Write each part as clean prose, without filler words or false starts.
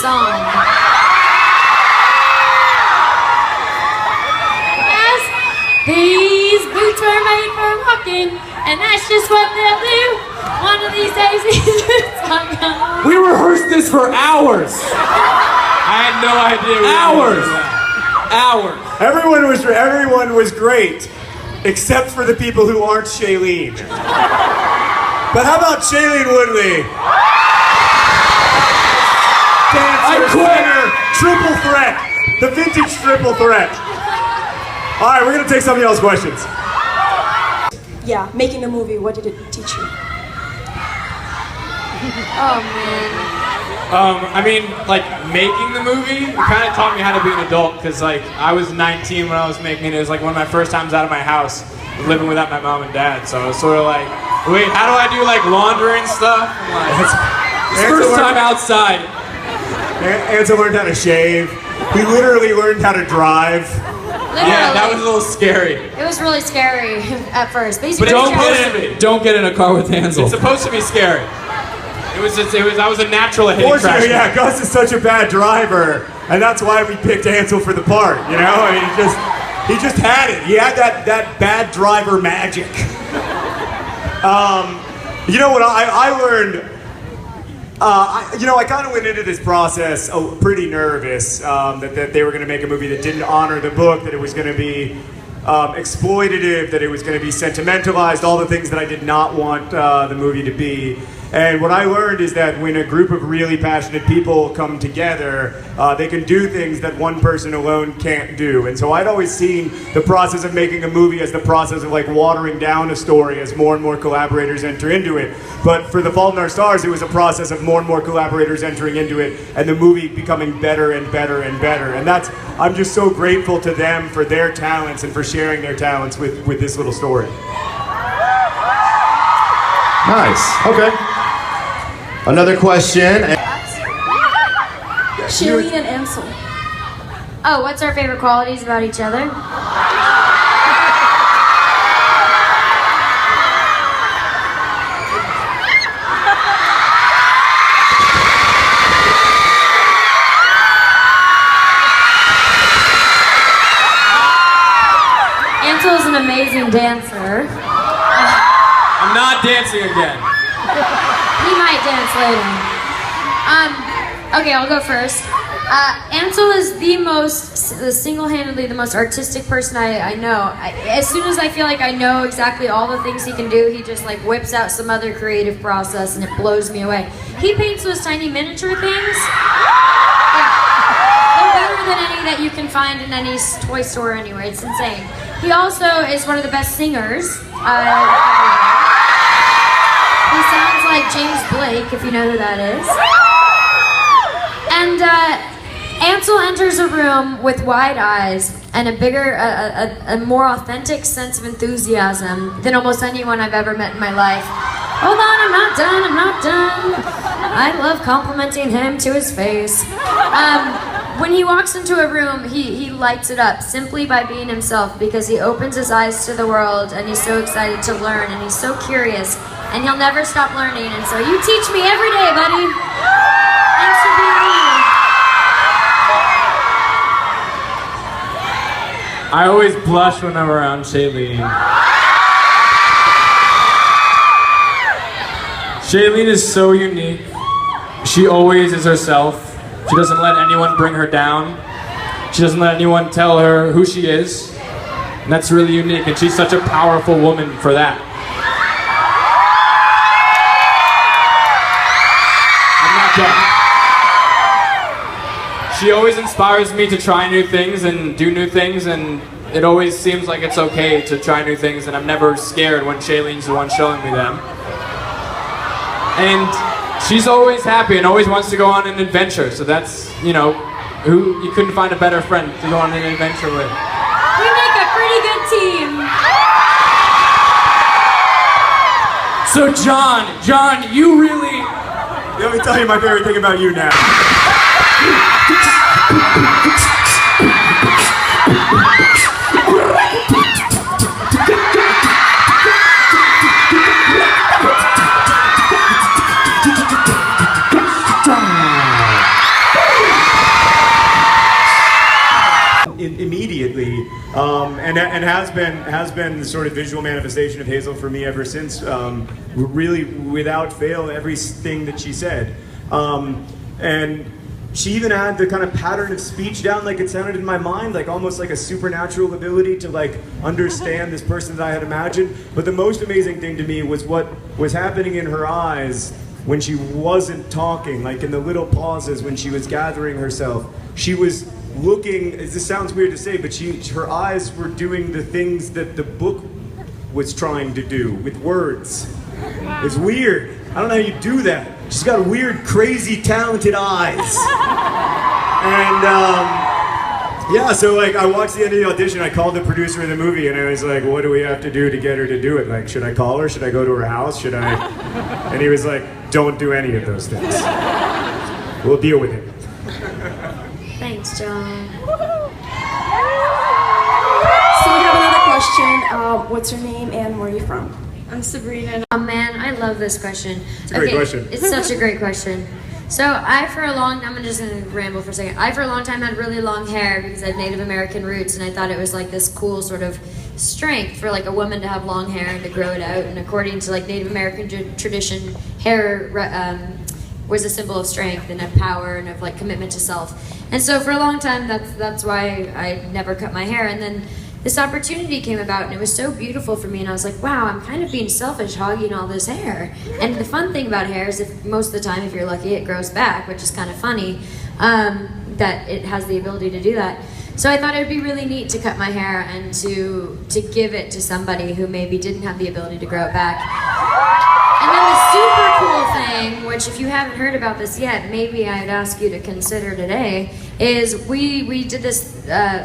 song. Yes, these boots were made for walking, and that's just what they'll do. One of these days, these boots are gone. We rehearsed this for hours. I had no idea. Hours. Everyone was great, except for the people who aren't Shailene. But how about Shailene Woodley? Dancer, singer, triple threat. The vintage triple threat. All right, we're gonna take some of y'all's questions. Yeah, making a movie, what did it teach you? Oh man. I mean, like, making the movie, it kind of taught me how to be an adult, because, like, I was 19 when I was making it. It was, like, one of my first times out of my house, living without my mom and dad, so I was sort of like, wait, how do I do, like, laundry and stuff? First time outside. Ansel learned how to shave. He literally learned how to drive. Literally. Yeah, that was a little scary. It was really scary at first. But Don't get in a car with Ansel. It's supposed to be scary. I was a natural at hitting Fortunately, crash. yeah, Gus is such a bad driver, and that's why we picked Ansel for the part, you know? I mean, he just had it. He had that bad driver magic. You know what I learned? I kind of went into this process pretty nervous that they were going to make a movie that didn't honor the book, that it was going to be exploitative, that it was going to be sentimentalized, all the things that I did not want the movie to be. And what I learned is that when a group of really passionate people come together, they can do things that one person alone can't do. And so I'd always seen the process of making a movie as the process of like watering down a story as more and more collaborators enter into it. But for The Fault in Our Stars, it was a process of more and more collaborators entering into it and the movie becoming better and better and better. And I'm just so grateful to them for their talents and for sharing their talents with this little story. Nice. Okay. Another question. Shailene and Ansel. Oh, what's our favorite qualities about each other? Ansel is an amazing dancer. I'm not dancing again. He might dance later. Okay, I'll go first. Ansel is single-handedly the most artistic person I know. As soon as I feel like I know exactly all the things he can do, he just like whips out some other creative process and it blows me away. He paints those tiny miniature things. Yeah. They're better than any that you can find in any toy store anyway. It's insane. He also is one of the best singers. He sounds like James Blake, if you know who that is. And Ansel enters a room with wide eyes and a more authentic sense of enthusiasm than almost anyone I've ever met in my life. Hold on, I'm not done. I love complimenting him to his face. When he walks into a room, he lights it up simply by being himself because he opens his eyes to the world and he's so excited to learn and he's so curious and he'll never stop learning. And so you teach me every day, buddy. Thanks for being here. I always blush when I'm around Shailene. Shailene is so unique. She always is herself. She doesn't let anyone bring her down. She doesn't let anyone tell her who she is. And that's really unique, and she's such a powerful woman for that. I'm not done. She always inspires me to try new things and do new things, and it always seems like it's okay to try new things, and I'm never scared when Shailene's the one showing me them. And she's always happy and always wants to go on an adventure, so that's, you couldn't find a better friend to go on an adventure with. We make a pretty good team. So John, you really... Let me tell you my favorite thing about you now. and has been the sort of visual manifestation of Hazel for me ever since. Really, without fail, everything that she said, and she even had the kind of pattern of speech down, like it sounded in my mind, like almost like a supernatural ability to like understand this person that I had imagined. But the most amazing thing to me was what was happening in her eyes when she wasn't talking, like in the little pauses when she was gathering herself. She was looking, this sounds weird to say, but her eyes were doing the things that the book was trying to do with words. It's weird. I don't know how you do that. She's got weird, crazy, talented eyes. And yeah, so like I watched the end of the audition, I called the producer of the movie and I was like, what do we have to do to get her to do it? Like, should I call her? Should I go to her house? Should I? And he was like, don't do any of those things. We'll deal with it. Thanks, John. So we have another question. What's your name and where are you from? I'm Sabrina. Oh man, I love this question. It's a great question. It's such a great question. So I'm just gonna ramble for a second. I for a long time had really long hair because I have Native American roots, and I thought it was like this cool sort of strength for like a woman to have long hair and to grow it out. And according to like Native American tradition, hair was a symbol of strength and of power and of like commitment to self. And so for a long time, that's why I never cut my hair. And then this opportunity came about and it was so beautiful for me, and I was like, wow, I'm kind of being selfish hogging all this hair. And the fun thing about hair is if most of the time, if you're lucky, it grows back, which is kind of funny that it has the ability to do that. So I thought it would be really neat to cut my hair and to give it to somebody who maybe didn't have the ability to grow it back. And then the super cool thing, which if you haven't heard about this yet, maybe I'd ask you to consider today, is we did this,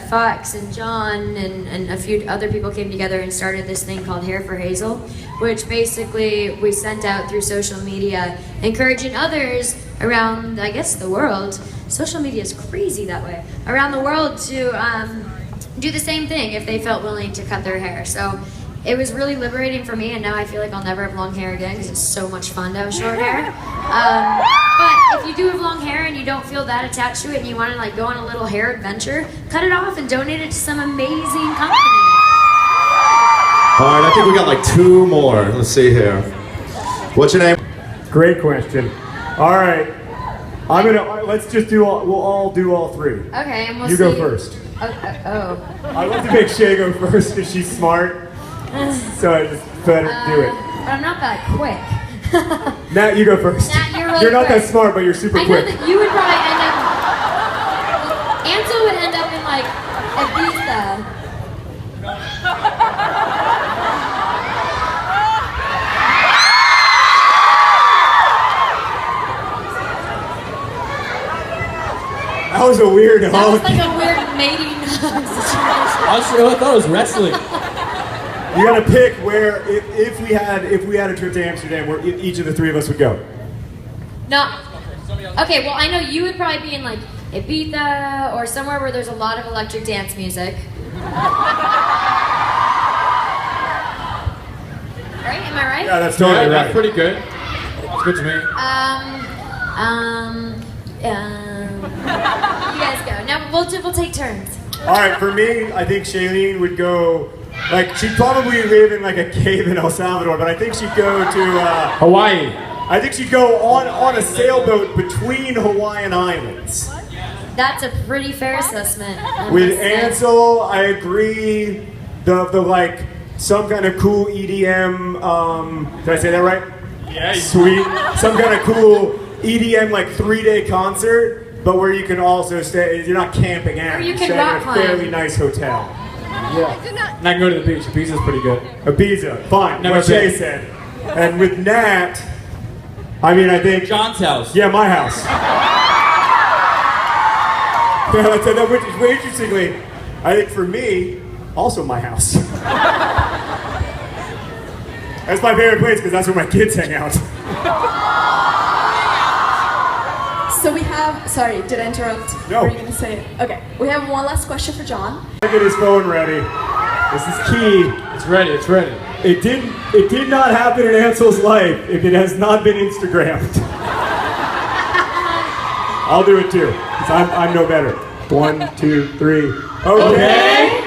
Fox and John and a few other people came together and started this thing called Hair for Hazel, which basically we sent out through social media, encouraging others around, I guess, the world. Social media is crazy that way. Around the world to do the same thing if they felt willing to cut their hair. So it was really liberating for me, and now I feel like I'll never have long hair again because it's so much fun to have short hair. But if you do have long hair and you don't feel that attached to it and you want to like go on a little hair adventure, cut it off and donate it to some amazing company. All right, I think we got like 2 more. Let's see here. What's your name? Great question. All right, let's just we'll all do all 3. Okay, and we'll You see. go first. Oh. I want to make Shay go first because she's smart. So I just better do it. But I'm not that quick. Matt, you go first. Matt, you're really You're not quick. that smart, but you're super I know quick. that you would probably end up. Ansel would end up in like Ibiza. That was a weird That was hug. like a weird mating situation. I thought it was wrestling. You gotta pick where, if we had a trip to Amsterdam, where each of the 3 of us would go. No. Okay, well I know you would probably be in like Ibiza or somewhere where there's a lot of electric dance music. Right? Am I right? Yeah, that's totally right. That's pretty good. It's good to me. You guys go. Now we'll take turns. All right, for me, I think Shailene would go. Like, she'd probably live in like a cave in El Salvador, but I think she'd go to Hawaii. I think she'd go on a sailboat between Hawaiian islands. That's a pretty fair assessment. I With must say. Ansel, I agree. The like some kind of cool EDM. Did I say that right? Yeah. Sweet. Some kind of cool EDM like 3-day concert, but where you can also stay. You're not camping out. Or you You're can staying rock at a climb. fairly nice hotel. And I can go to the beach. The beach is pretty good. Ibiza, fine. Never what Jay been. said. And with Nat, I mean, I think. John's house. Yeah, my house. Yeah, like that, which is way interestingly, I think for me, also my house. That's my favorite place because that's where my kids hang out. So we have, sorry, did I interrupt? No. What were you gonna say? Okay, we have one last question for John. Get his phone ready. This is key. It's ready. It's ready. It did not happen in Ansel's life if it has not been Instagrammed. I'll do it too, because I'm no better. 1, 2, 3. Okay.